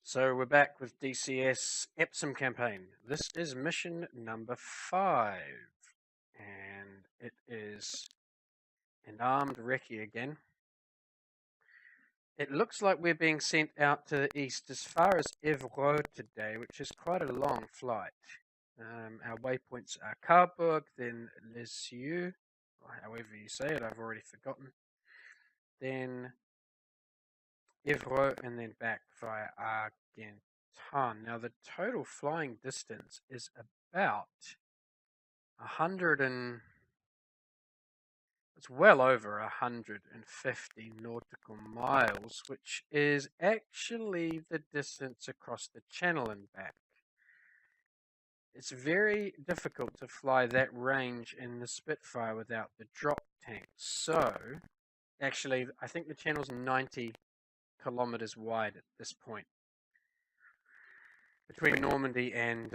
So we're back with DCS Epsom campaign. This is mission number 5, and it is an armed recce again. It looks like we're being sent out to the east as far as Evreux today, which is quite a long flight. Our waypoints are Carbourg, then Lisieux, or however you say it, I've already forgotten. Then Evreux, and then back via Argentan. Now the total flying distance is about 100 and it's well over 150 nautical miles, which is actually the distance across the channel and back. It's very difficult to fly that range in the Spitfire without the drop tank. So, actually, I think the channel's 90 kilometers wide at this point, between Normandy and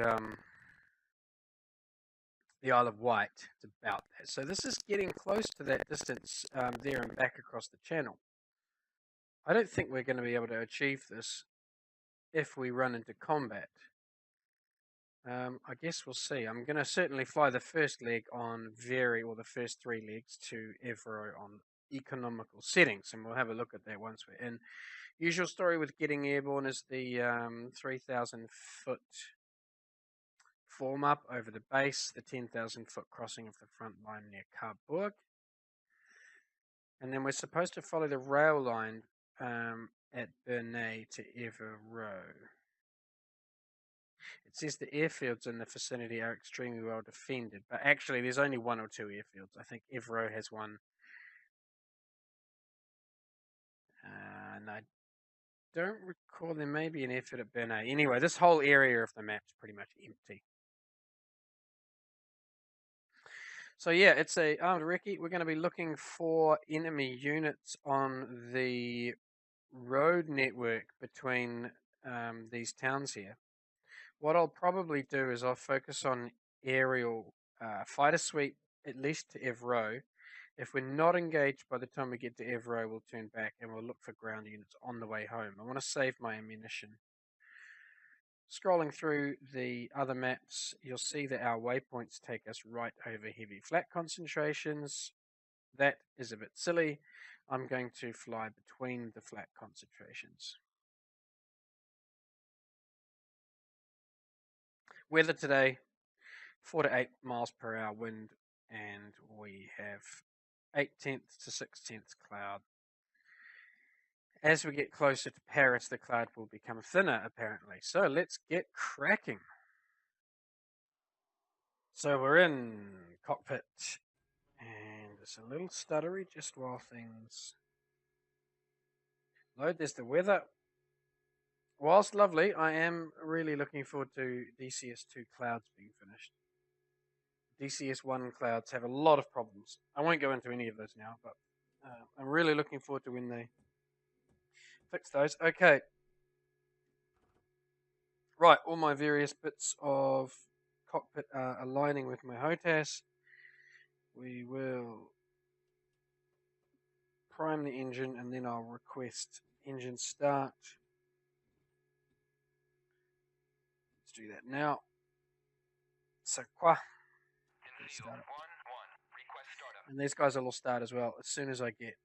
the Isle of Wight. It's about that. So this is getting close to that distance there and back across the channel. I don't think we're going to be able to achieve this if we run into combat. I guess we'll see. I'm going to certainly fly the first leg on the first 3 legs to Evreux on economical settings, and we'll have a look at that once we're in. Usual story with getting airborne is the 3,000 foot form up over the base, the 10,000 foot crossing of the front line near Carbourg. And then we're supposed to follow the rail line at Bernay to Evreux. It says the airfields in the vicinity are extremely well defended, but actually there's only 1 or 2 airfields. I think Evreux has one. And I don't recall, there may be an airfield at Bernay. Anyway, this whole area of the map's pretty much empty. So yeah, it's a armed recce. We're going to be looking for enemy units on the road network between these towns here. What I'll probably do is I'll focus on aerial fighter sweep, at least to Evreux. If we're not engaged by the time we get to Evreux, we'll turn back and we'll look for ground units on the way home. I want to save my ammunition. Scrolling through the other maps, you'll see that our waypoints take us right over heavy flat concentrations. That is a bit silly. I'm going to fly between the flat concentrations. Weather today, 4 to 8 miles per hour wind, and we have 1/8 to 1/6 cloud. As we get closer to Paris, the cloud will become thinner, apparently. So let's get cracking. So we're in cockpit, and it's a little stuttery just while things load. There's the weather. Whilst lovely, I am really looking forward to DCS2 clouds being finished. DCS1 clouds have a lot of problems. I won't go into any of those now, but I'm really looking forward to when they fix those. Okay. Right, all my various bits of cockpit are aligning with my HOTAS. We will prime the engine and then I'll request engine start. Let's do that now. So, start. And these guys will all start as well as soon as I get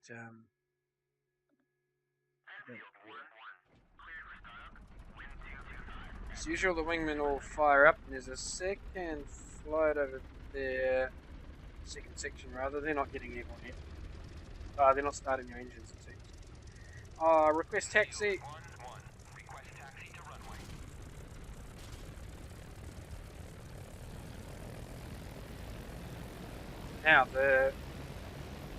as usual, the wingmen will fire up, and there's a second flight over there, second section rather. They're not getting airborne yet. They're not starting their engines, it seems. Request taxi. Request taxi to runway. Now, the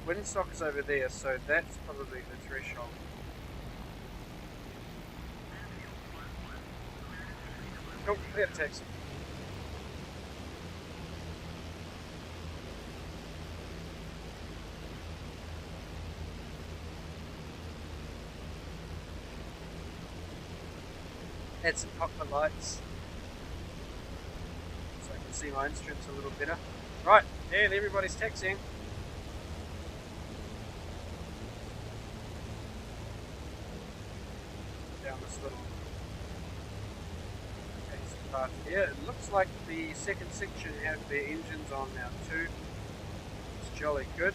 windsock is over there, so that's probably the threshold. Cool, clear the taxi. Add some cockpit lights so I can see my instruments a little better. Right, and everybody's taxiing. Down this little part here. It looks like the second section have their engines on now too. It's jolly good.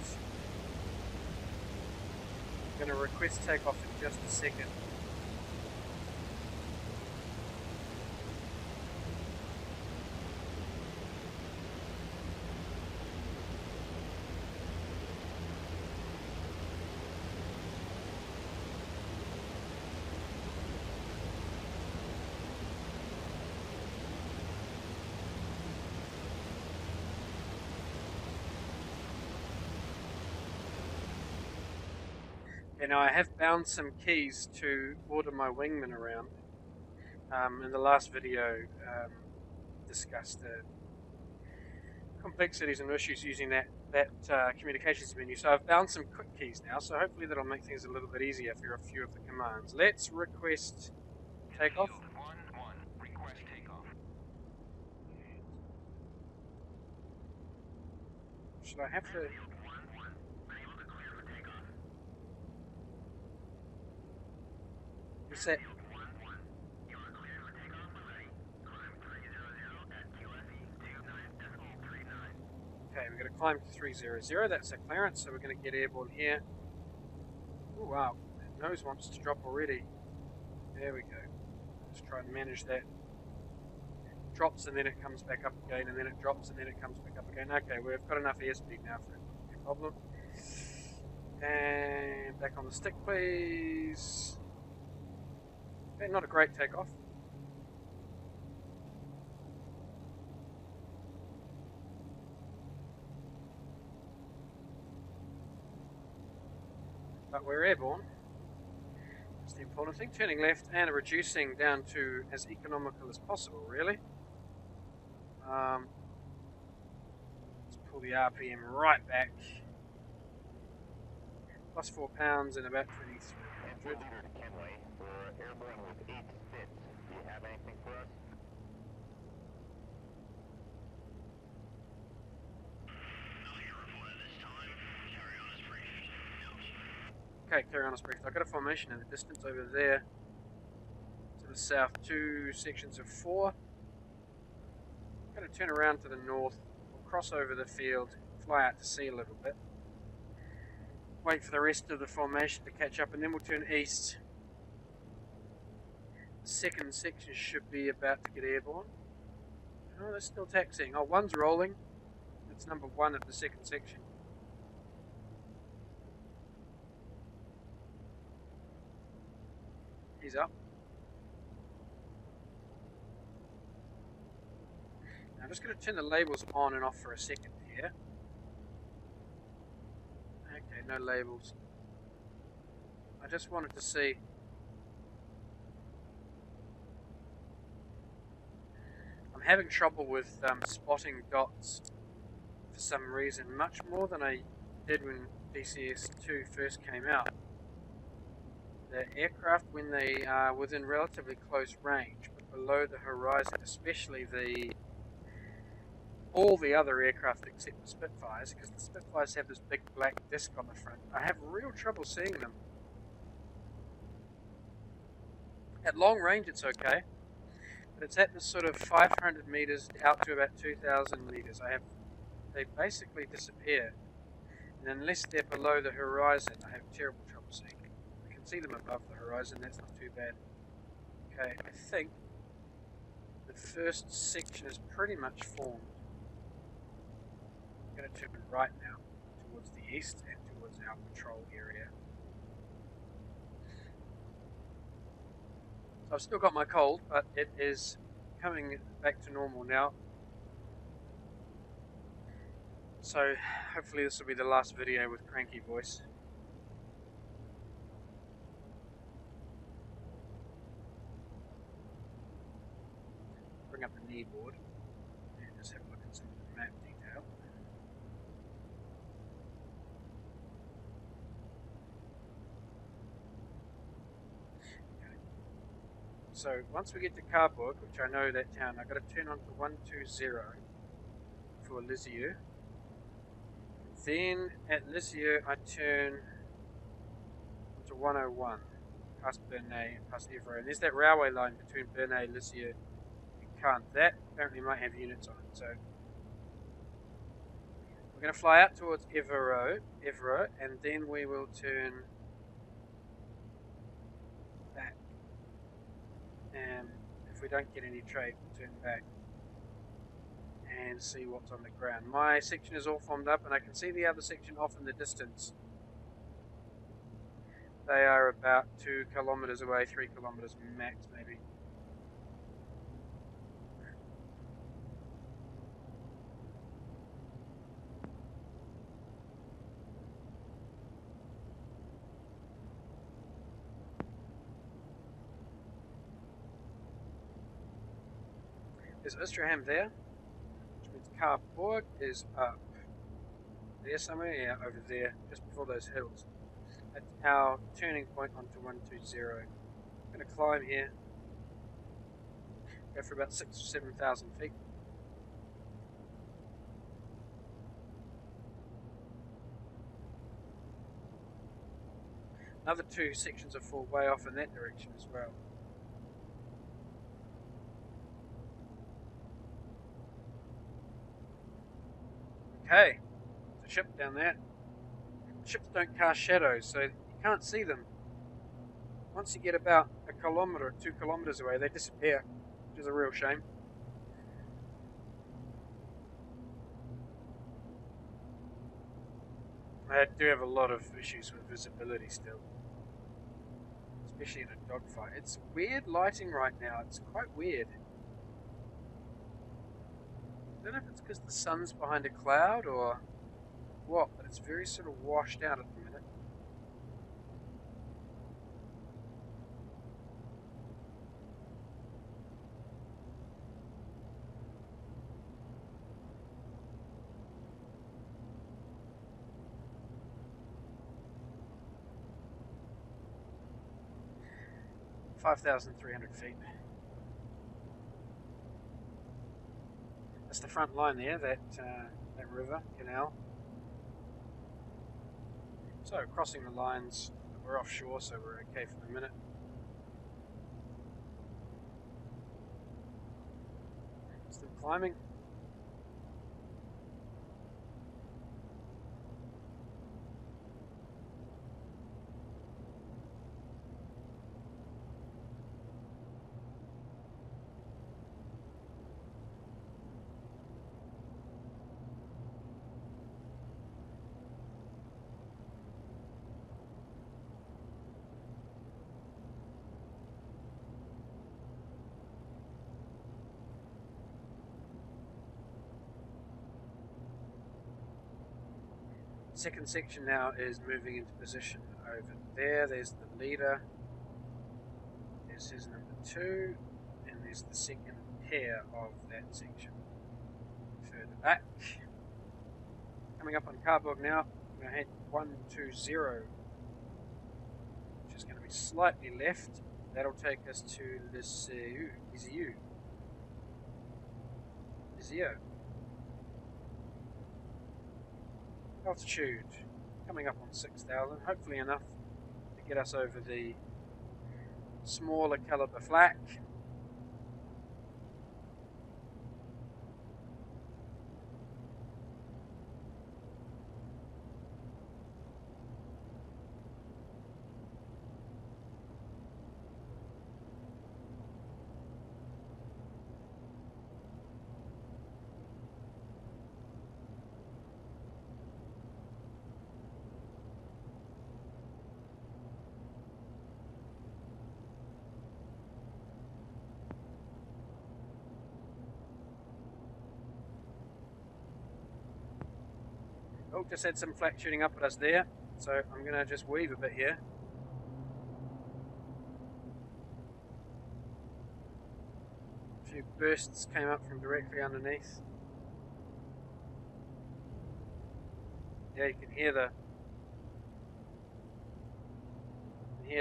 I'm going to request takeoff in just a second. And I have bound some keys to order my wingman around. In the last video, discussed the complexities and issues using that communications menu. So I've bound some quick keys now, so hopefully that'll make things a little bit easier for a few of the commands. Let's request takeoff. Shield 1-1, request takeoff. Should I have to... What's that? Okay, we're going to climb to 300. That's our clearance, so we're going to get airborne here. Oh wow, that nose wants to drop already. There we go. Let's try and manage that. It drops and then it comes back up again, and then it drops and then it comes back up again. Okay, we've got enough airspeed now for it not to be a problem. And back on the stick, please. Okay, not a great takeoff. But we're airborne. That's the important thing. Turning left and reducing down to as economical as possible, really. Let's pull the RPM right back. Plus 4 pounds and about 2300. We're airborne with 8 Spits. Do you have anything for us? Okay, carry on as briefed. I've got a formation in the distance over there to the south, 2 sections of 4. I'm going to turn around to the north, we'll cross over the field, fly out to sea a little bit, wait for the rest of the formation to catch up, and then we'll turn east. The second section should be about to get airborne. Oh, they're still taxiing. Oh, one's rolling. That's number 1 of the second section. He's up. Now I'm just going to turn the labels on and off for a second here. Okay, no labels. I just wanted to see. I'm having trouble with spotting dots for some reason, much more than I did when DCS 2 first came out. The aircraft, when they are within relatively close range, but below the horizon, especially all the other aircraft except the Spitfires, because the Spitfires have this big black disc on the front, I have real trouble seeing them. At long range it's okay, but it's at this sort of 500 meters out to about 2,000 meters. They basically disappear, and unless they're below the horizon, I have terrible trouble seeing them. I can see them above the horizon, that's not too bad. Okay, I think the first section is pretty much formed. I'm going to turn right now towards the east and towards our patrol area. So I've still got my cold, but it is coming back to normal now. So hopefully this will be the last video with cranky voice. Bring up the knee board and just have a look at some of the map detail. Okay. So once we get to Caen, which I know that town, I've got to turn on to 120 for Lisieux. Then at Lisieux I turn onto 101 past Bernay and past Evreux. And there's that railway line between Bernay, Lisieux and can't. That apparently might have units on it, so we're going to fly out towards Evora, and then we will turn back. And if we don't get any trade, we'll turn back and see what's on the ground. My section is all formed up, and I can see the other section off in the distance. They are about 2 kilometers away, 3 kilometers max, maybe. Is Osterham there? Which means Carborg is up. There somewhere? Yeah, over there, just before those hills. At our turning point onto 120. I'm going to climb here. Go for about 6,000 or 7,000 feet. Another 2 sections of fall way off in that direction as well. Okay, there's a ship down there. Ships don't cast shadows, so you can't see them. Once you get about 1 kilometer or 2 kilometers away, they disappear, which is a real shame. I do have a lot of issues with visibility still, especially in a dogfight. It's weird lighting right now, it's quite weird. I don't know if it's because the sun's behind a cloud or what, but it's very sort of washed out at the minute. $5,300 feet. That's the front line there, that river, canal. So crossing the lines, we're offshore, so we're okay for the minute. Still climbing. Second section now is moving into position over there. There's the leader. There's his number 2, and there's the second pair of that section. Further back. Coming up on Carborg now. I'm going to head 120, which is going to be slightly left. That'll take us to Lisieux. Altitude coming up on 6,000, hopefully enough to get us over the smaller caliber flak. Oh, just had some flak shooting up at us there, so I'm going to just weave a bit here. A few bursts came up from directly underneath. Yeah, you can hear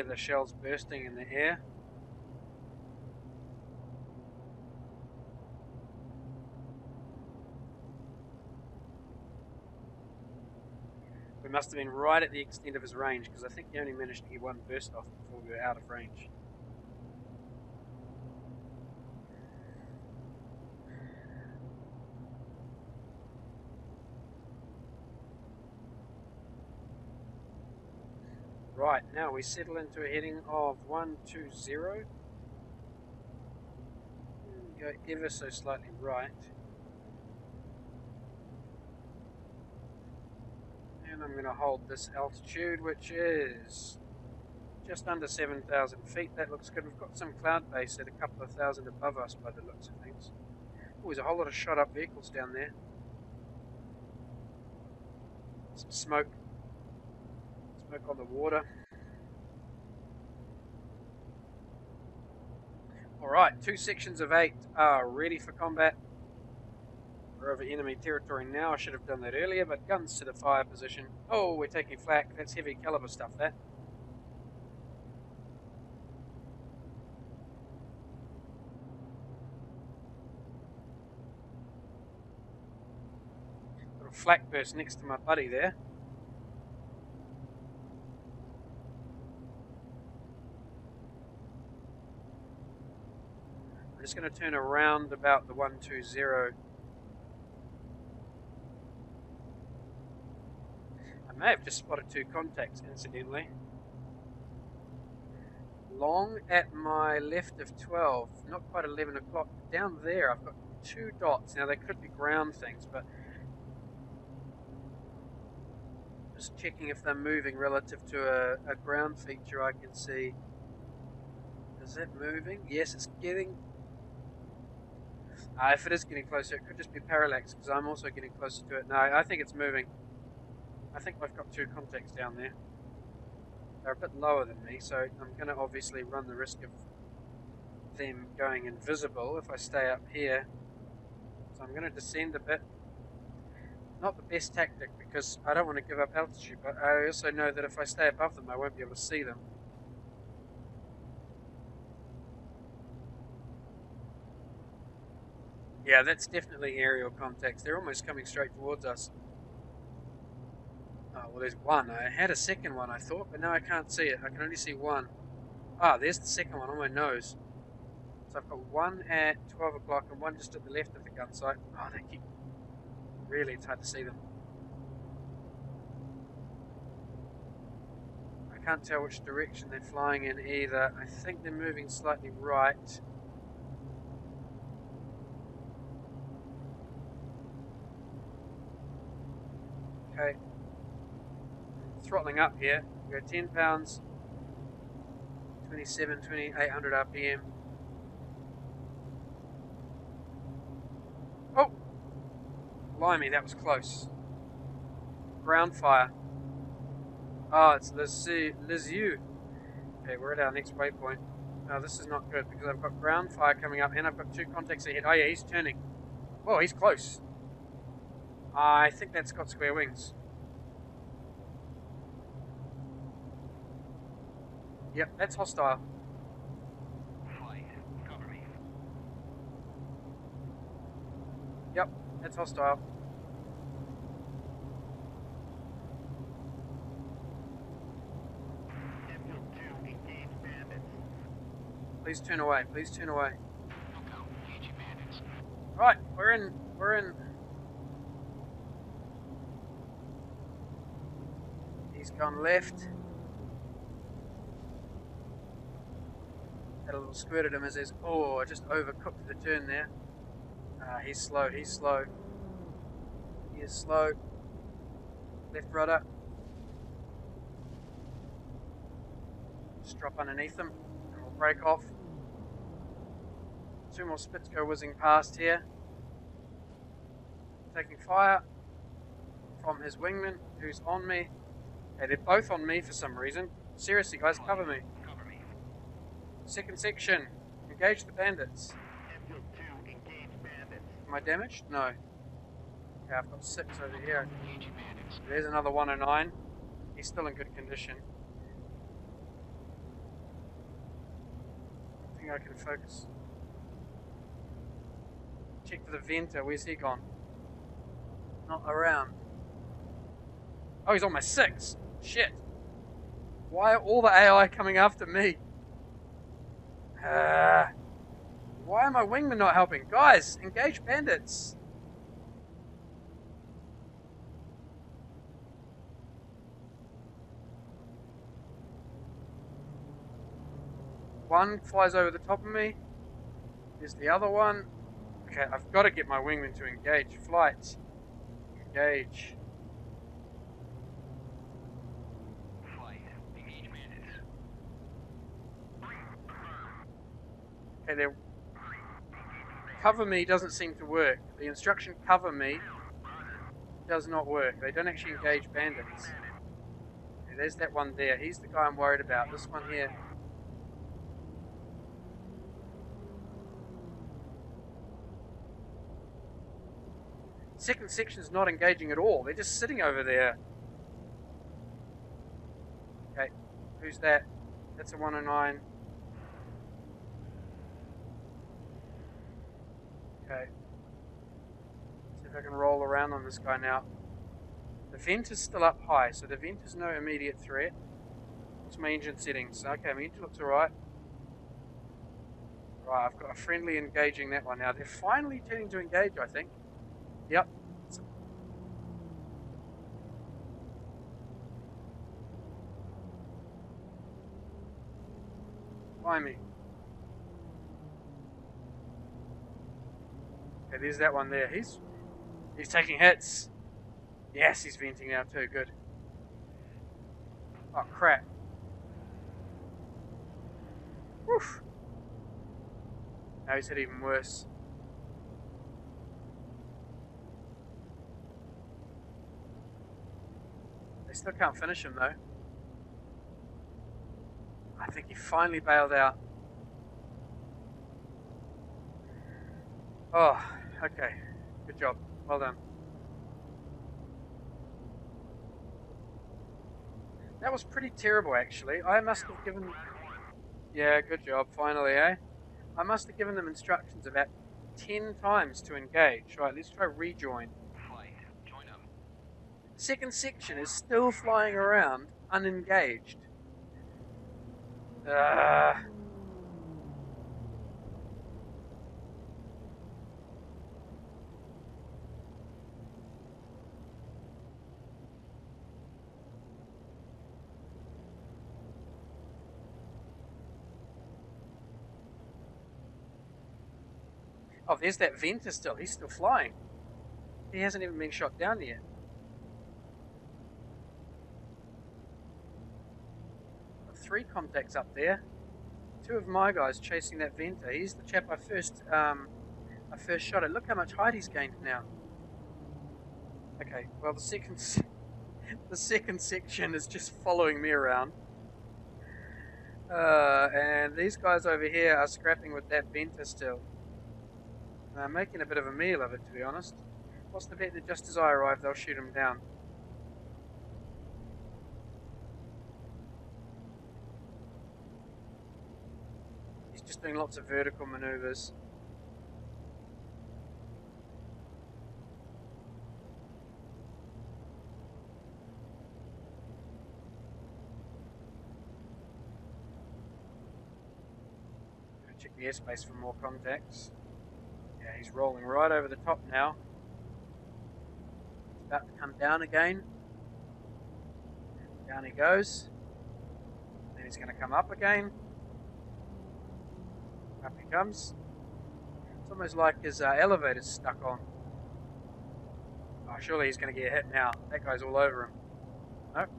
the shells bursting in the air. We must have been right at the extent of his range, because I think he only managed to get one burst off before we were out of range. Right, now we settle into a heading of 120. Go ever so slightly right. And I'm going to hold this altitude, which is just under 7,000 feet. That looks good. We've got some cloud base at a couple of thousand above us by the looks of things. Oh, there's a whole lot of shot up vehicles down there. Some smoke. Smoke on the water. Alright, 2 sections of 8 are ready for combat. We're over enemy territory now. I should have done that earlier, but guns to the fire position. Oh, we're taking flak. That's heavy caliber stuff, that. Little flak burst next to my buddy there. I'm just going to turn around about the 120. I may have just spotted 2 contacts, incidentally. Long at my left of 12, not quite 11 o'clock. Down there, I've got 2 dots. Now, they could be ground things, but just checking if they're moving relative to a ground feature I can see. Is it moving? Yes, it's getting... if it is getting closer, it could just be parallax, because I'm also getting closer to it. No, I think it's moving. I think I've got 2 contacts down there. They're a bit lower than me, so I'm going to obviously run the risk of them going invisible if I stay up here. So I'm going to descend a bit. Not the best tactic, because I don't want to give up altitude, but I also know that if I stay above them, I won't be able to see them. Yeah, that's definitely aerial contacts. They're almost coming straight towards us. Oh, well, there's one. I had a second one, I thought, but now I can't see it. I can only see one. Ah, there's the second one on my nose. So I've got one at 12 o'clock and one just at the left of the gun sight. Oh, they keep... Really, it's hard to see them. I can't tell which direction they're flying in either. I think they're moving slightly right. Okay. Throttling up here. We go 10 pounds, 2800 RPM. Oh! Blimey, that was close. Ground fire. Oh, it's Lisieux. Okay, we're at our next waypoint. No, this is not good because I've got ground fire coming up and I've got 2 contacts ahead. Oh yeah, he's turning. Whoa, he's close. I think that's got square wings. Yep, that's hostile. Flight, cover me. Yep, that's hostile. Engage bandits. Please turn away. Please turn away. Look out, engaging bandits. Right, we're in. He's gone left. Had a little squirt at him as his... Oh, I just overcooked the turn there. He's slow. He is slow. Left rudder. Just drop underneath him and we'll break off. 2 more Spits go whizzing past here. Taking fire from his wingman, who's on me. Okay, they're both on me for some reason. Seriously, guys, cover me. Cover me. Second section, engage the bandits. Enfield 2, engage bandits. Am I damaged? No. Okay, I've got 6 over here. Engaging bandits. There's another 109. He's still in good condition. I think I can focus. Check for the Venter. Where's he gone? Not around. Oh, he's on my 6. Shit. Why are all the AI coming after me? Why are my wingmen not helping? Guys, engage bandits. One flies over the top of me. There's the other one. Okay, I've got to get my wingman to engage. Flight. Engage. Flight. Engage bandits. Okay, there. Cover me doesn't seem to work. The instruction cover me does not work. They don't actually engage bandits. Okay, there's that one there. He's the guy I'm worried about. This one here. Second section's not engaging at all. They're just sitting over there. Okay, who's that? That's a 109. Okay. See if I can roll around on this guy now. The vent is still up high, so the vent is no immediate threat. What's my engine settings? Okay, my engine looks alright. Right, I've got a friendly engaging that one now. They're finally turning to engage, I think. Yep. Fly me. Okay, there's that one there. He's taking hits. Yes, he's venting now too. Good. Oh crap. Woof. Now he's hit even worse. They still can't finish him though. I think he finally bailed out. Oh, okay. Good job. Well done. That was pretty terrible actually. I must have given... Yeah, good job. Finally, eh? I must have given them instructions about 10 times to engage. Right, let's try rejoin. Flight. Join them. Second section is still flying around, unengaged. Oh, there's that venter still. He's still flying. He hasn't even been shot down yet. Got 3 contacts up there. 2 of my guys chasing that venter. He's the chap I first shot at. Look how much height he's gained now. Okay, well the second section is just following me around. And these guys over here are scrapping with that venter still. Making a bit of a meal of it, to be honest. What's the bet that just as I arrive, they'll shoot him down? He's just doing lots of vertical maneuvers. Check the airspace for more contacts. Yeah, he's rolling right over the top now. He's about to come down again. Down he goes. Then he's going to come up again. Up he comes. It's almost like his elevator's stuck on. Oh, surely he's going to get hit now. That guy's all over him. Nope.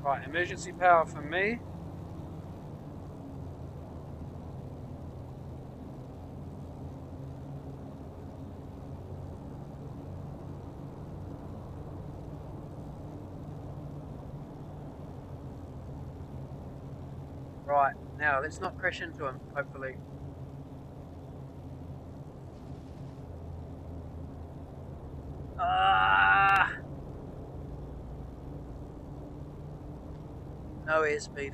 Right, emergency power for me. Right, now let's not crash into him, hopefully. No airspeed.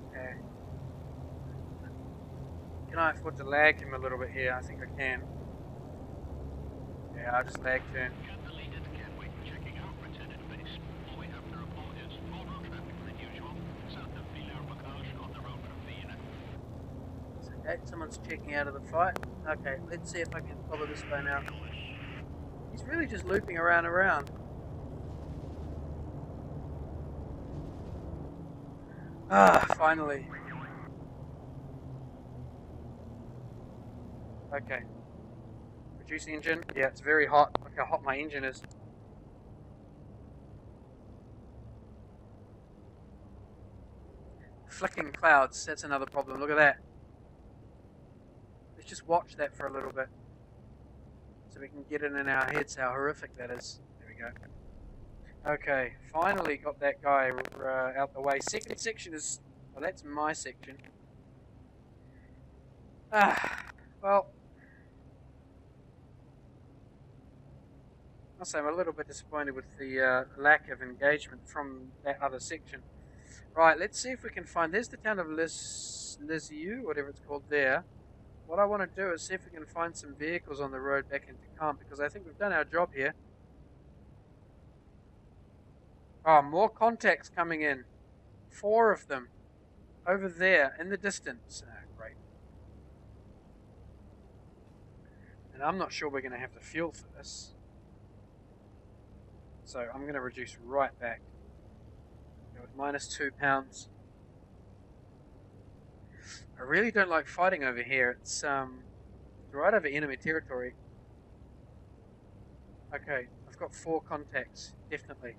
Okay. Can I afford to lag him a little bit here? I think I can. Yeah, I'll just lag turn. Checking out Lieutenant Base. All we have to report is more road traffic than usual. South of Villers-Bocage on the road from Vienna. Okay, someone's checking out of the fight. Okay, let's see if I can follow this guy now. He's really just looping around. Ah, finally. Okay. Reduce engine. Yeah, it's very hot. Look how hot my engine is. Flicking clouds, that's another problem. Look at that. Let's just watch that for a little bit, so we can get it in our heads how horrific that is. There we go. Okay, finally got that guy out the way. Second section is... well, that's my section. Well... I'll say I'm a little bit disappointed with the lack of engagement from that other section. Right, let's see if we can find... there's the town of Lisieux, whatever it's called there. What I want to do is see if we can find some vehicles on the road back into Caen, because I think we've done our job here. Oh, more contacts coming in. 4 of them. Over there, in the distance. Great. And I'm not sure we're going to have the fuel for this. So I'm going to reduce right back. Go with -2 pounds. I really don't like fighting over here. It's right over enemy territory. Okay, I've got 4 contacts, definitely.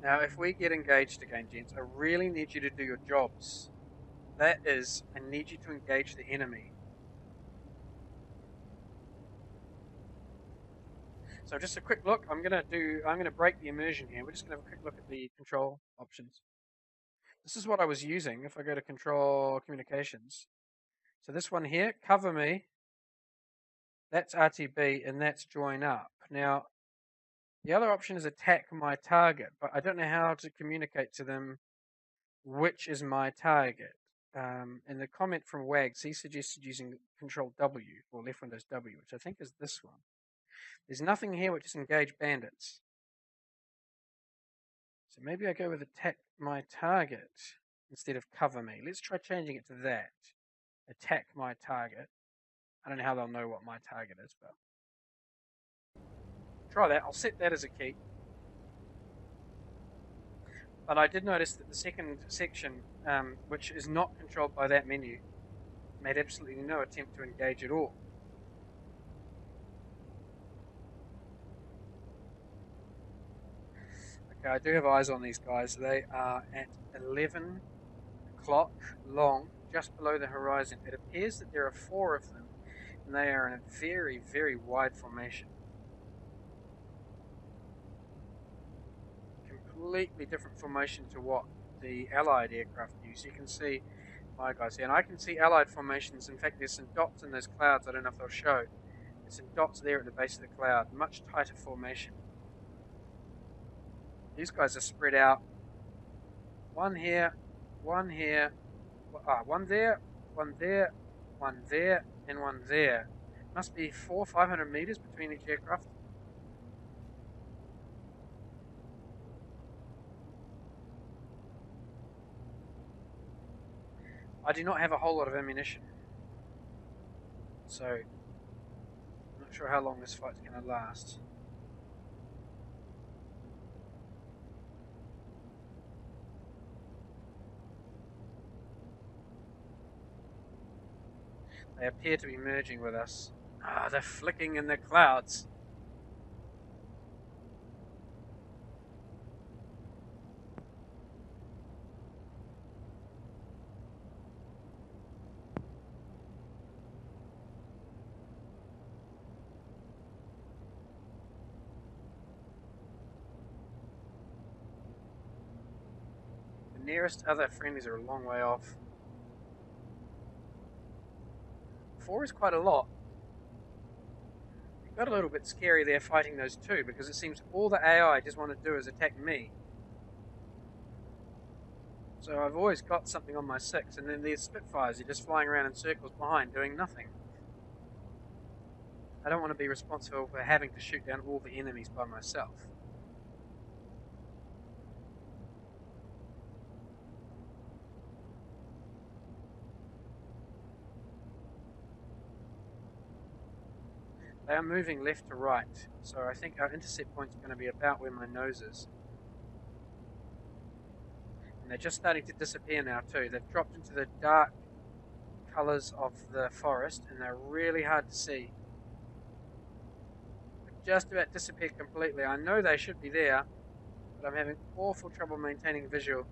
Now, if we get engaged again, gents, I really need you to do your jobs. That is, I need you to engage the enemy. So just a quick look. I'm gonna break the immersion here. We're just gonna have a quick look at the control options. This is what I was using. If I go to control communications, so this one here, cover me. That's RTB and that's join up. Now, the other option is attack my target, but I don't know how to communicate to them which is my target. In the comment from Wags, he suggested using Control W or left Windows W, which I think is this one. There's nothing here which is engage bandits. So maybe I go with attack my target instead of cover me. Let's try changing it to that. Attack my target. I don't know how they'll know what my target is, but try that. I'll set that as a key. But I did notice that the second section, which is not controlled by that menu, made absolutely no attempt to engage at all. Okay, I do have eyes on these guys. They are at 11 o'clock long, just below the horizon. It appears that there are 4 of them, and they are in a very, very wide formation. Completely different formation to what the Allied aircraft use. You can see my guys here, and I can see Allied formations. In fact, there's some dots in those clouds. I don't know if they'll show. There's some dots there at the base of the cloud. Much tighter formation. These guys are spread out. One here, one there, one there, one there, and one there. Must be 400-500 meters between each aircraft. I do not have a whole lot of ammunition, so I'm not sure how long this fight's going to last. They appear to be merging with us. Ah, they're flicking in the clouds. The nearest other friendlies are a long way off. 4 is quite a lot. It got a little bit scary there fighting those 2, because it seems all the AI just want to do is attack me. So I've always got something on my 6, and then these Spitfires are just flying around in circles behind doing nothing. I don't want to be responsible for having to shoot down all the enemies by myself. They are moving left to right, so I think our intercept point is going to be about where my nose is. And they're just starting to disappear now too. They've dropped into the dark colours of the forest, and they're really hard to see. They've just about disappeared completely. I know they should be there, but I'm having awful trouble maintaining visual.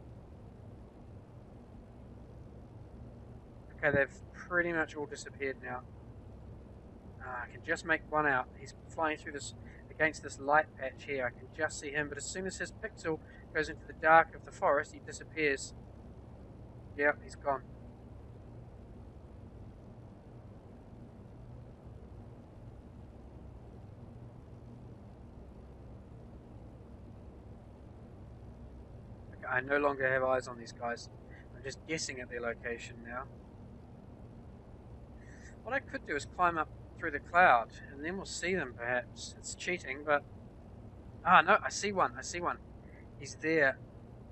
Okay, they've pretty much all disappeared now. I can just make one out. He's flying through this against this light patch here. I can just see him, but as soon as his pixel goes into the dark of the forest, he disappears. Yep, he's gone. Okay, I no longer have eyes on these guys. I'm just guessing at their location now. What I could do is climb up through the cloud, and then we'll see them perhaps. It's cheating, but... Ah, no, I see one. He's there.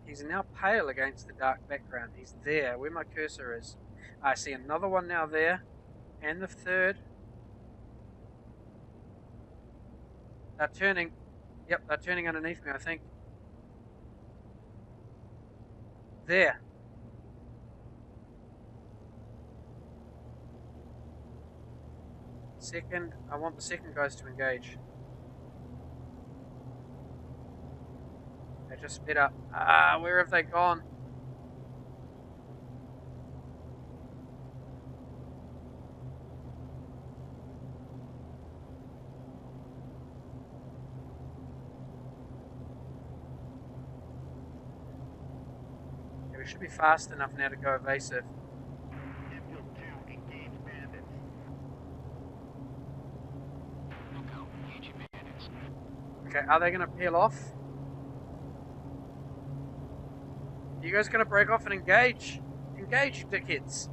He's now pale against the dark background. He's there, where my cursor is. I see another one now there, and the third. They're turning. Yep, they're turning underneath me, I think. There. Second, I want the second guys to engage. They just sped up. Ah, where have they gone? Okay, we should be fast enough now to go evasive. Okay, are they going to peel off? Are you guys going to break off and engage? Engage, you dickheads!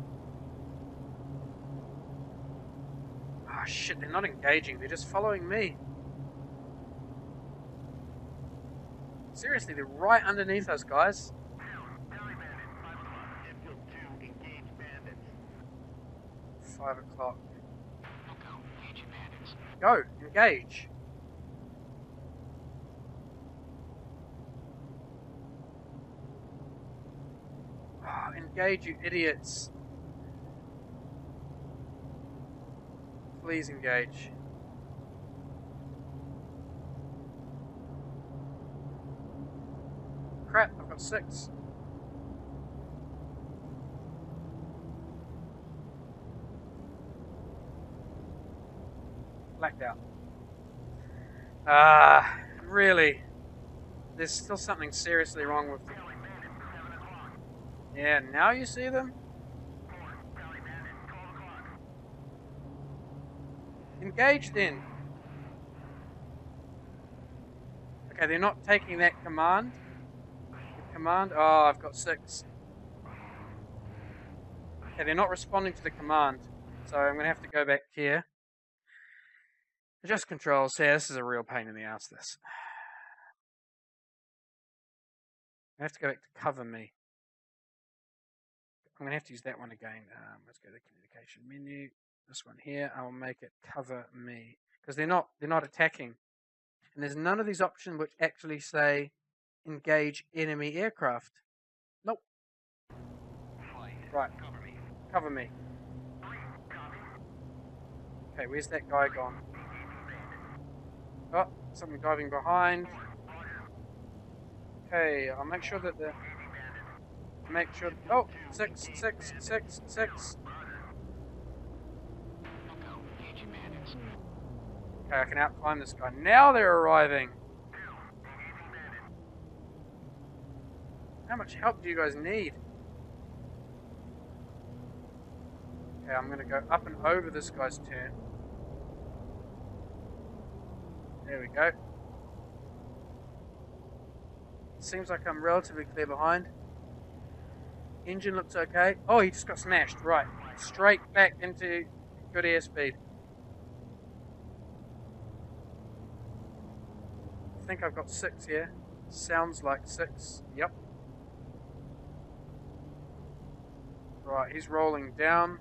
Ah, oh, shit, they're not engaging, they're just following me. Seriously, they're right underneath us, guys. 5 o'clock. Go, engage. Oh, engage, you idiots. Please engage. Crap, I've got 6. Blacked out. Really? There's still something seriously wrong with them. Yeah, now you see them? Engage then. Okay, they're not taking that command. Oh, I've got 6. Okay, they're not responding to the command. So I'm going to have to go back here. Adjust controls. Yeah, this is a real pain in the ass, this. I have to go back to cover me. I'm going to have to use that one again. Let's go to the communication menu. This one here. I'll make it cover me. Because they're not attacking. And there's none of these options which actually say engage enemy aircraft. Nope. Right. Cover me. Okay, where's that guy gone? Oh, something diving behind. Okay, I'll make sure that oh, 6. Okay, I can outclimb this guy. Now they're arriving. How much help do you guys need? Okay, I'm going to go up and over this guy's turn. There we go. Seems like I'm relatively clear behind. Engine looks okay. Oh, he just got smashed. Right. Straight back into good airspeed. think I've got 6 here. Sounds like 6. Yep. Right, he's rolling down.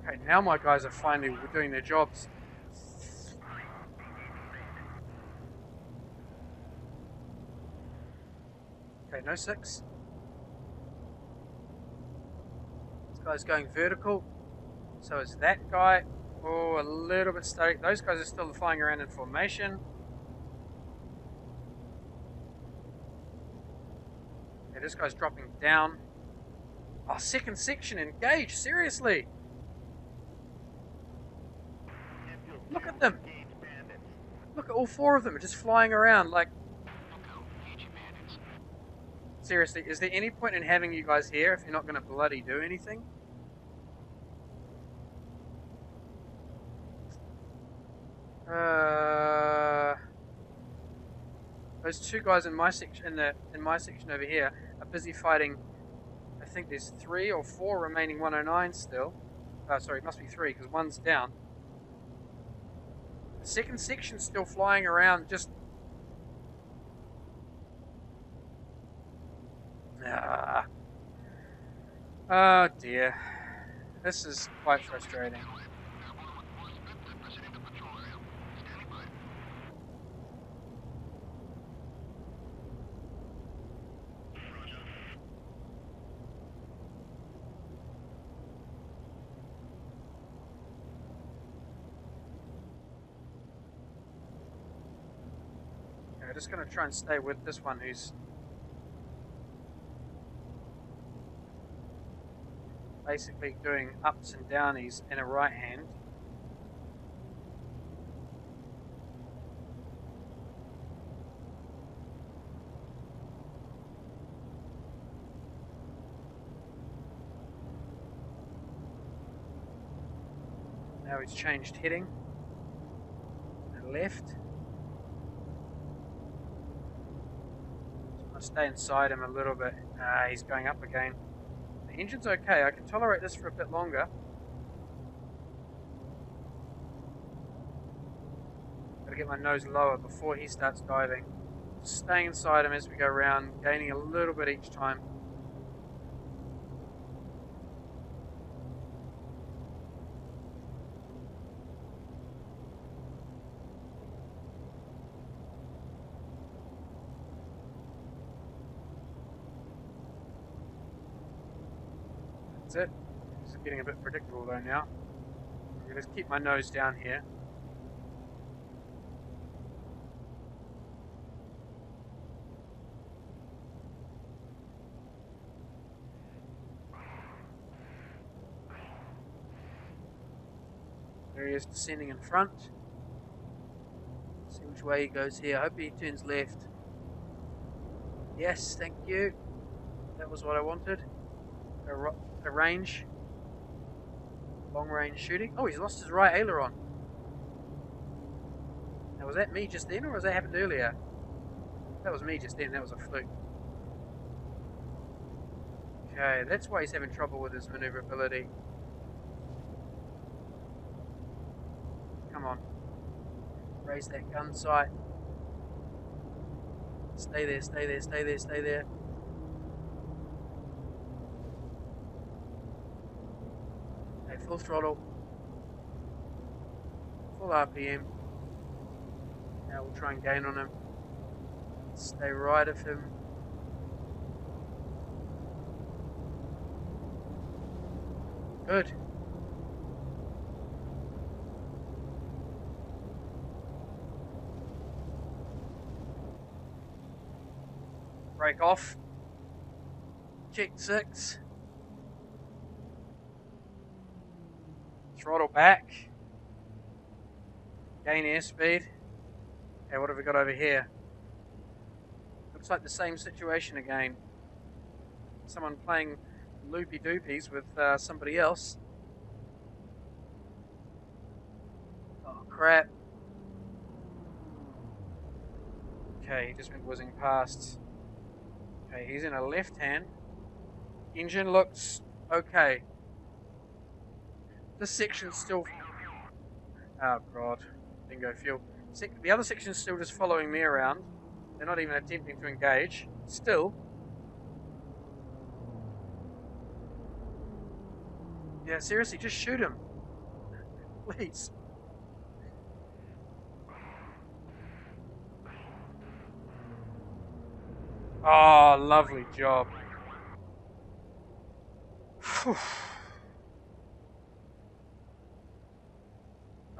Okay, now my guys are finally doing their jobs. Okay, no 6. This guy's going vertical. So is that guy. Oh, a little bit static. Those guys are still flying around in formation. Okay, this guy's dropping down. Oh, second section engaged. Seriously. Look at them. Look at all 4 of them just flying around like... Seriously, is there any point in having you guys here if you're not going to bloody do anything? Those 2 guys in my section over here are busy fighting. I think there's 3 or 4 remaining 109 still. Sorry, it must be 3 because 1's down. The second section's still flying around, just... Oh dear. This is quite frustrating. I'm just going to try and stay with this one who's basically doing ups and downies in a right hand. Now he's changed heading and left. I'll stay inside him a little bit. He's going up again. The engine's okay. I can tolerate this for a bit longer. Gotta get my nose lower before he starts diving. Just staying inside him as we go around, gaining a little bit each time. That's it. It's getting a bit predictable though now. I'm going to keep my nose down here. There he is descending in front. See which way he goes here. I hope he turns left. Yes, thank you. That was what I wanted. A range. Long range shooting. Oh, he's lost his right aileron. Now, was that me just then, or was that happened earlier? That was me just then. That was a fluke. Okay, that's why he's having trouble with his maneuverability. Come on. Raise that gun sight. Stay there, stay there, stay there, stay there. Okay, full throttle. Full RPM. Now we'll try and gain on him. Stay right of him. Good. Break off. Check 6. Throttle back. Gain airspeed. Okay, what have we got over here? Looks like the same situation again. Someone playing loopy doopies with somebody else. Oh crap. Okay, he just went whizzing past. Okay, he's in a left hand. Engine looks okay. This section's still... Oh god, bingo fuel. The other section's still just following me around. They're not even attempting to engage. Still. Yeah, seriously, just shoot him. Please. Oh, lovely job.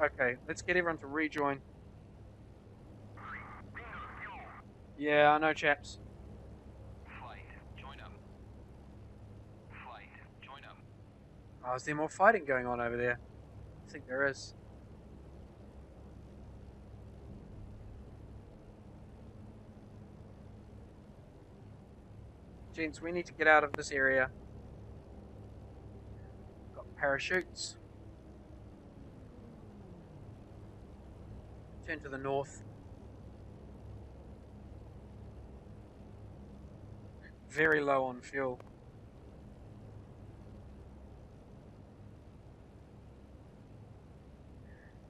Okay, let's get everyone to rejoin. Yeah, I know, chaps. Flight, join up. Flight, join up. Oh, is there more fighting going on over there? I think there is. Gents, we need to get out of this area. Got parachutes. Turn to the north. Very low on fuel.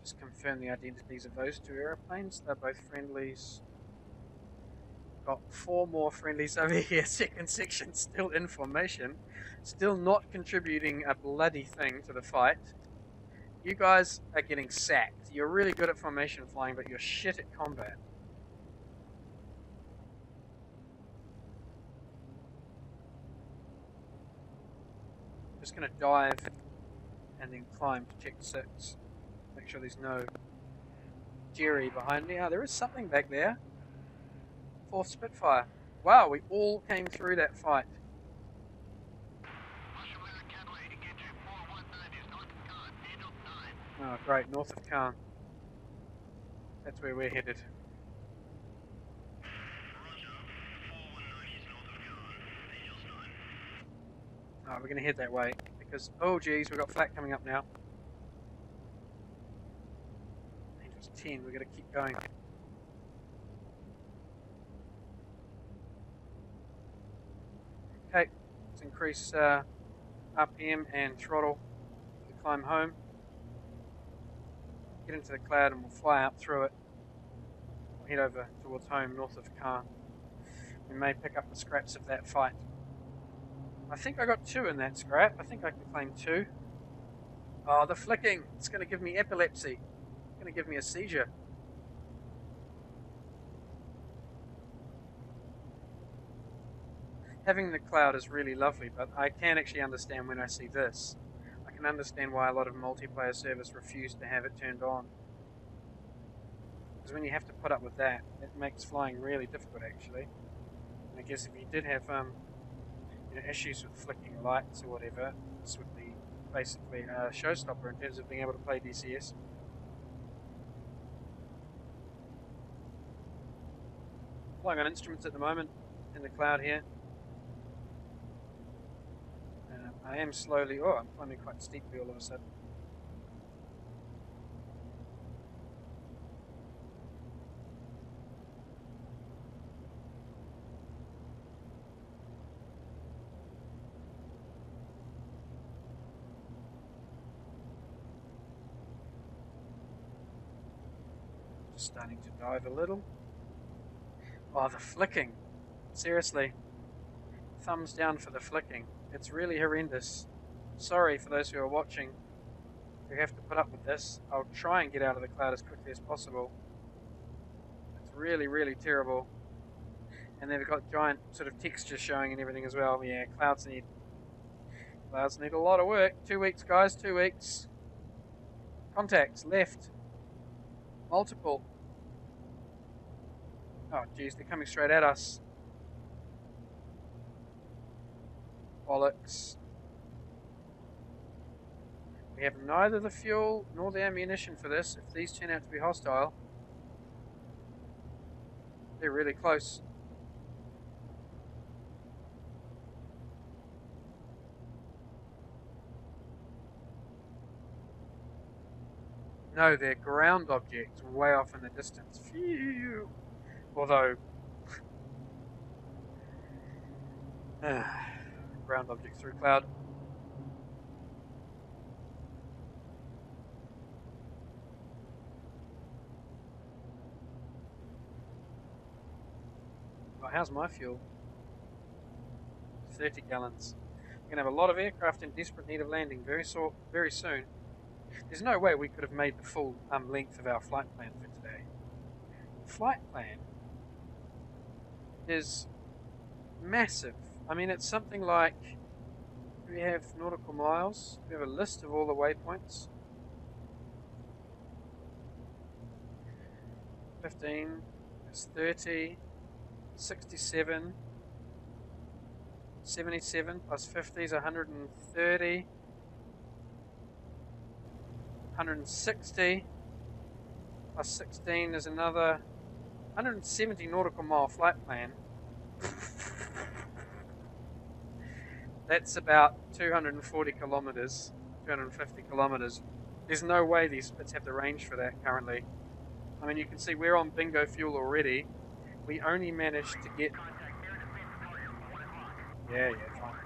Just confirm the identities of those two aeroplanes. They're both friendlies. Got 4 more friendlies over here. Second section still in formation. Still not contributing a bloody thing to the fight. You guys are getting sacked. You're really good at formation flying, but you're shit at combat. Just going to dive and then climb to check 6. Make sure there's no Jerry behind me. Oh, there is something back there. 4th Spitfire. Wow, we all came through that fight. Oh, great, north of Caen. That's where we're headed. Oh, we're going to head that way because, oh geez, we've got flak coming up now. Angels 10, we're going to keep going. Okay, let's increase RPM and throttle to climb home. Get into the cloud and we'll fly up through it. We'll head over towards home, north of Caen. We may pick up the scraps of that fight. I think I got 2 in that scrap. I think I can claim 2. Oh, the flicking. It's going to give me epilepsy. It's going to give me a seizure. Having the cloud is really lovely, but I can actually understand when I see this. I can understand why a lot of multiplayer servers refuse to have it turned on. Because when you have to put up with that, it makes flying really difficult actually. And I guess if you did have issues with flicking lights or whatever, this would be basically a showstopper in terms of being able to play DCS. Flying on instruments at the moment in the cloud here. I am slowly, I'm climbing quite steeply all of a sudden. Just starting to dive a little. Oh, the flicking. Seriously. Thumbs down for the flicking. It's really horrendous. Sorry for those who are watching who have to put up with this. I'll try and get out of the cloud as quickly as possible. It's really, really terrible. And then we've got giant sort of texture showing and everything as well. Yeah, clouds need a lot of work. 2 weeks, guys, 2 weeks. Contacts, left. Multiple. Oh, geez, they're coming straight at us. Bollocks. We have neither the fuel nor the ammunition for this if these turn out to be hostile. They're really close. No, they're ground objects way off in the distance. Phew. Although ground objects through cloud. Oh, how's my fuel? 30 gallons. We're going to have a lot of aircraft in desperate need of landing very soon. There's no way we could have made the full length of our flight plan for today. The flight plan is massive. I mean, it's something like, we have nautical miles, we have a list of all the waypoints. 15, that's 30, 67, 77 plus 50 is 130, 160 plus 16 is another 170 nautical mile flight plan. That's about 240 kilometers, 250 kilometers. There's no way these Spits have the range for that currently. I mean, you can see we're on bingo fuel already. We only managed to get... Yeah, fine.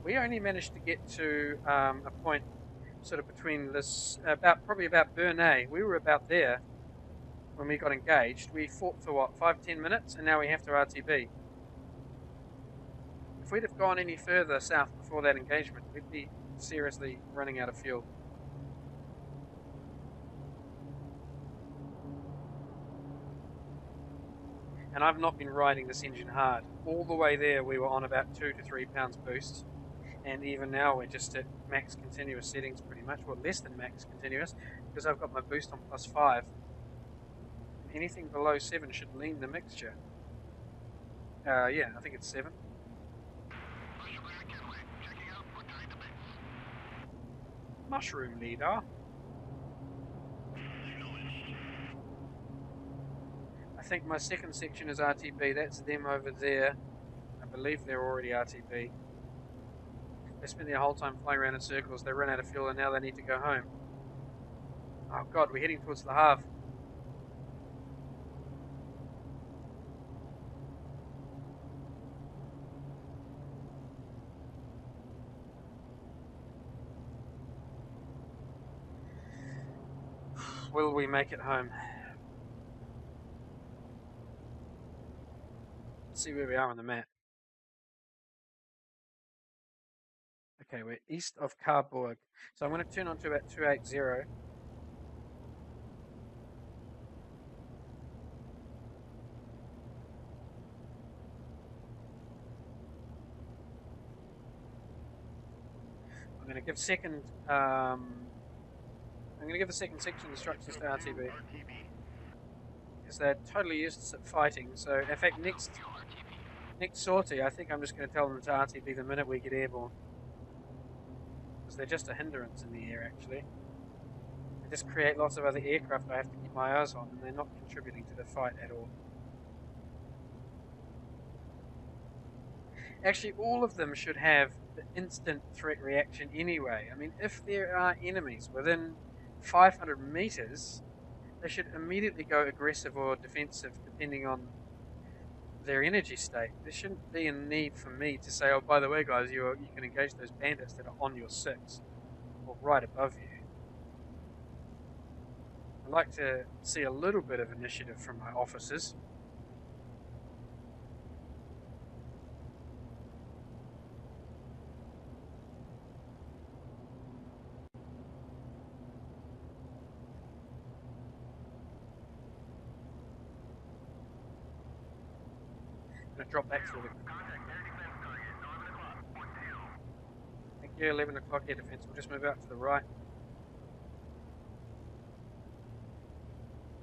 We only managed to get to a point sort of between this, probably about Bernay. We were about there when we got engaged. We fought for what, 5-10 minutes, and now we have to RTB. If we'd have gone any further south before that engagement, we'd be seriously running out of fuel. And I've not been riding this engine hard. All the way there we were on about 2 to 3 pounds boost, and even now we're just at max continuous settings pretty much, well less than max continuous, because I've got my boost on +5. Anything below 7 should lean the mixture. Yeah, I think it's 7. Mushroom leader. I think my second section is RTB. That's them over there. I believe they're already RTB. They spend their whole time flying around in circles. They run out of fuel and now they need to go home. Oh god, we're heading towards the Havre. Will we make it home? Let's see where we are on the map. Okay, we're east of Carbourg. So I'm going to turn on to about 280. I'm going to give the second section instructions to RTB. Because they're totally useless at fighting. So in fact next sortie I think I'm just going to tell them to RTB the minute we get airborne. Because they're just a hindrance in the air actually. They just create lots of other aircraft I have to keep my eyes on, and they're not contributing to the fight at all. Actually, all of them should have the instant threat reaction anyway. I mean, if there are enemies within 500 meters, they should immediately go aggressive or defensive depending on their energy state. There shouldn't be a need for me to say, oh, by the way, guys, you can engage those bandits that are on your 6 or right above you. I'd like to see a little bit of initiative from my officers. I'm going to drop back through the... Thank you, 11 o'clock air defense. We'll just move out to the right.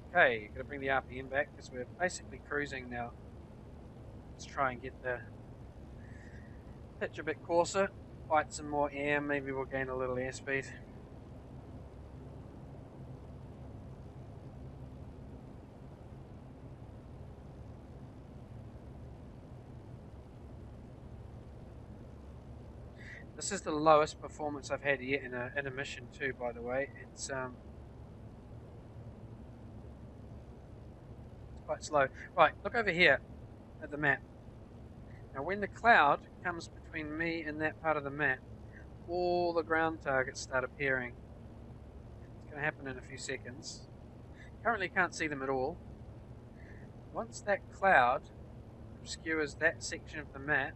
Okay, going to bring the RPM back because we're basically cruising now. Let's try and get the pitch a bit coarser, fight some more air, maybe we'll gain a little airspeed. This is the lowest performance I've had yet in a mission too, by the way. It's quite slow. Right, look over here at the map. Now when the cloud comes between between me and that part of the map, all the ground targets start appearing. It's going to happen in a few seconds. Currently can't see them at all. Once that cloud obscures that section of the map,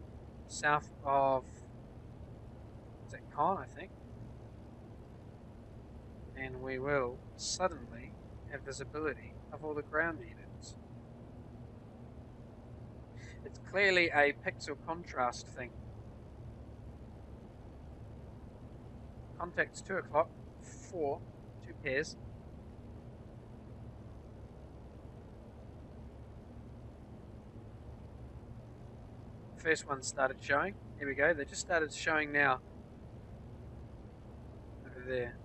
south of, is that Caen, I think? And we will suddenly have visibility of all the ground units. It's clearly a pixel contrast thing. Contact's 2 o'clock, 4, 2 pairs. First one started showing. Here we go, they just started showing now. Over there.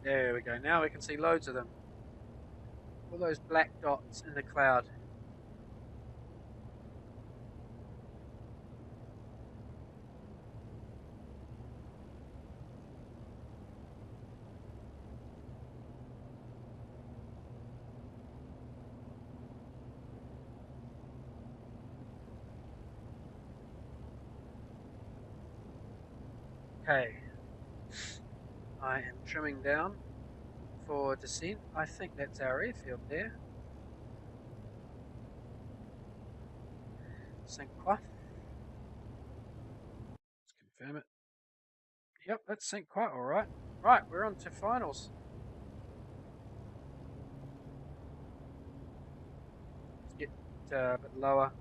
There we go, now we can see loads of them. All those black dots in the cloud. Okay, I am trimming down for descent. I think that's our airfield there. Saint Croix. Let's confirm it. Yep, that's Saint Croix, alright. Right, we're on to finals. Let's get a bit lower.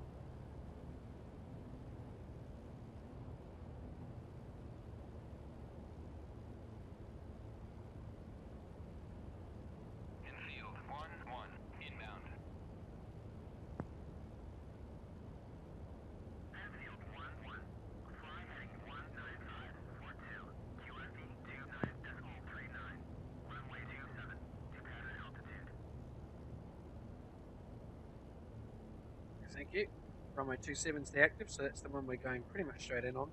Infield 1-1, inbound. Infield 1-1, fly heading 19542, QFE 29.39, runway 27, to pattern altitude. Thank you. Runway 27's the active, so that's the one we're going pretty much straight in on.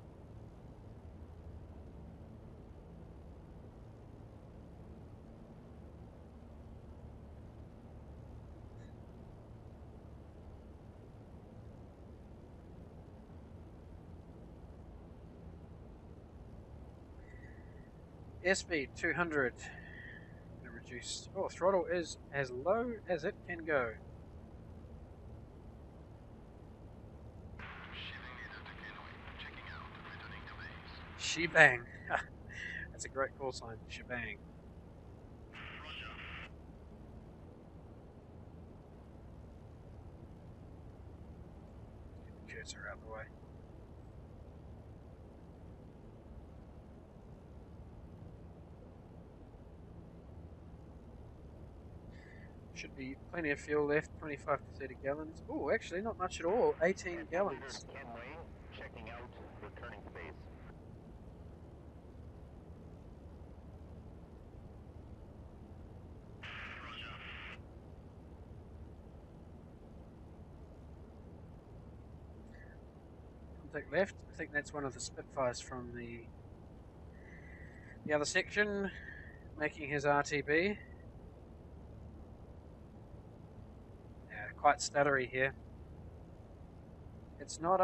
Airspeed 200. Gonna reduce. Oh, throttle is as low as it can go. Shebang. That's a great call sign. Shebang. Get the cursor out of the way. Should be plenty of fuel left, 25 to 30 gallons. Oh, actually not much at all, 18 gallons. Checking out, returning to base. Contact left. I think that's one of the Spitfires from the other section, making his RTB. Yeah, quite stuttery here. It's not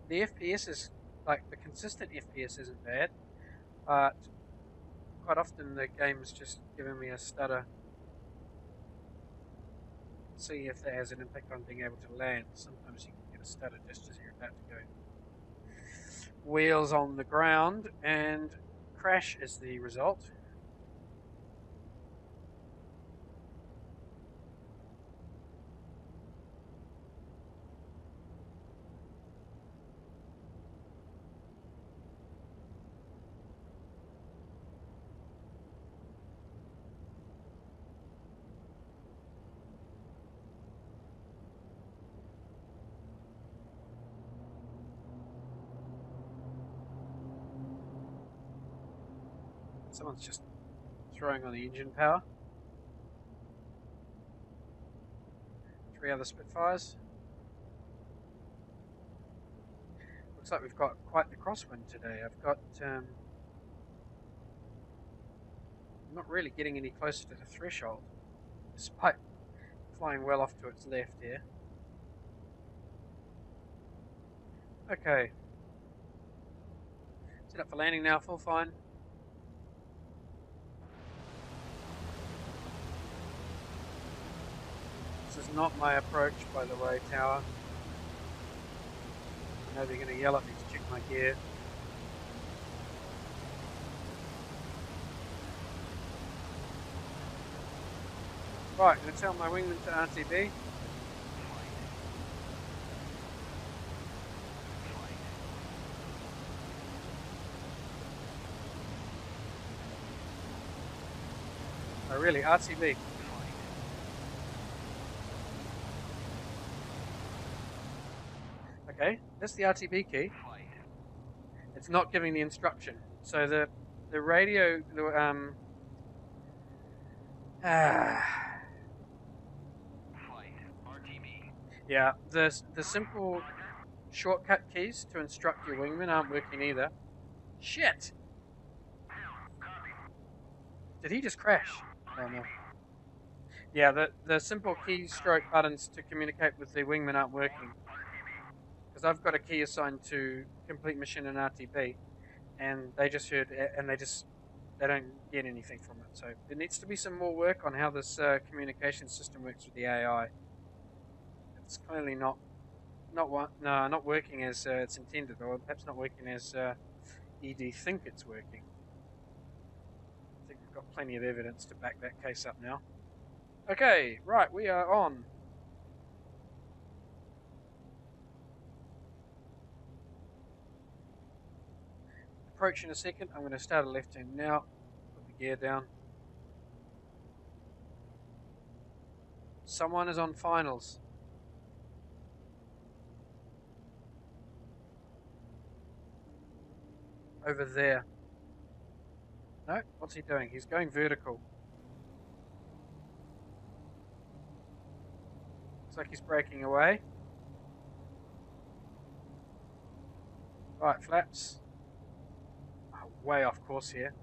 the FPS is like the consistent FPS isn't bad, but quite often the game's just giving me a stutter. See if that has an impact on being able to land. Sometimes you can get a stutter just as you're about to go. Wheels on the ground and crash is the result. Someone's just throwing on the engine power. 3 other Spitfires. Looks like we've got quite the crosswind today. I've got I'm not really getting any closer to the threshold, despite flying well off to its left here. Okay. Set up for landing now, full fine. This is not my approach, by the way, tower. I know they're going to yell at me to check my gear. Right, going to tell my wingman to RTB. Oh really, RTB. Okay, that's the RTB key. It's not giving the instruction. So the radio, yeah, the simple shortcut keys to instruct your wingman aren't working either. Shit! Did he just crash? Oh no. Yeah, the simple keystroke buttons to communicate with the wingman aren't working. Because I've got a key assigned to complete mission and RTB, and they just heard, and they don't get anything from it. So there needs to be some more work on how this communication system works with the AI. It's clearly not working as it's intended, or perhaps not working as ED think it's working. I think we've got plenty of evidence to back that case up now. Okay, right, we are on. Approach in a second. I'm going to start a left turn now. Put the gear down. Someone is on finals. Over there. No, what's he doing? He's going vertical. Looks like he's breaking away. Right, flaps. Oh, way off course here.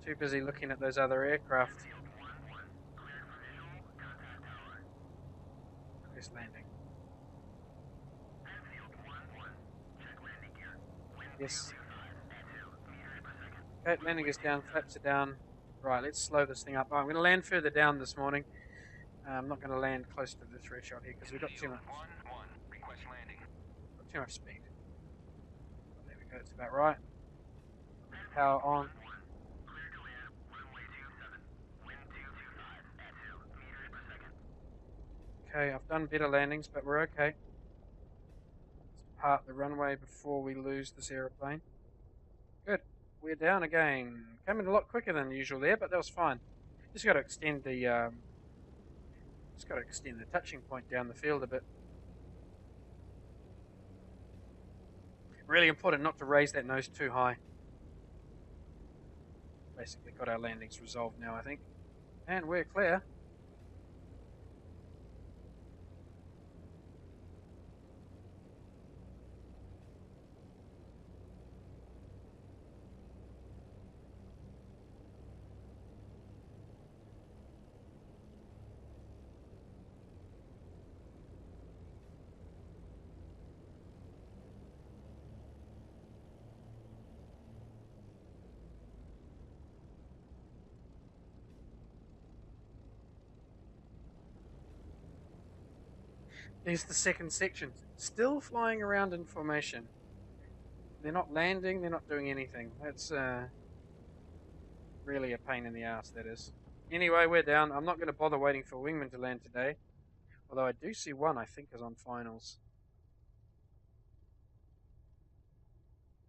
Too busy looking at those other aircraft. This landing. Yes. Okay, landing is down, flaps are down. Right, let's slow this thing up. Oh, I'm going to land further down this morning. I'm not going to land close to the threshold here because we've got too much. Got too much speed. There we go, it's about right. Power on. Okay, I've done better landings, but we're okay. Let's part the runway before we lose this aeroplane. Good. We're down again. Came in a lot quicker than usual there, but that was fine. Just got to extend the touching point down the field a bit. Really important not to raise that nose too high. Basically got our landings resolved now, I think. And we're clear. There's the second section. Still flying around in formation. They're not landing, they're not doing anything. That's really a pain in the ass, that is. Anyway, we're down. I'm not going to bother waiting for wingman to land today. Although I do see one I think is on finals.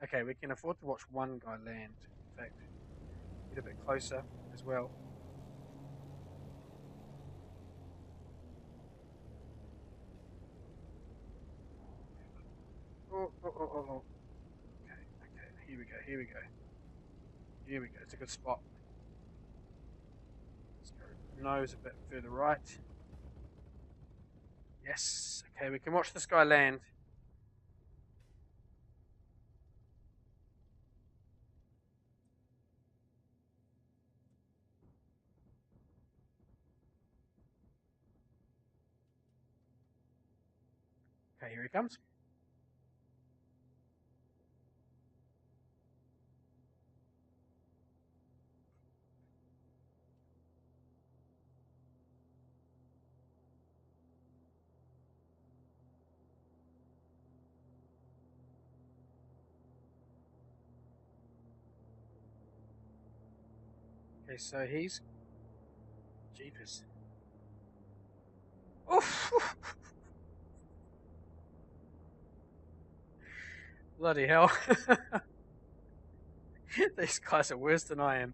Okay, we can afford to watch one guy land. In fact, get a bit closer as well. Oh. Okay, here we go. It's a good spot. Let's go nose a bit further right. Yes, okay, we can watch this guy land. Okay, here he comes. Okay, so he's... Jeepers. Oof! Bloody hell. These guys are worse than I am.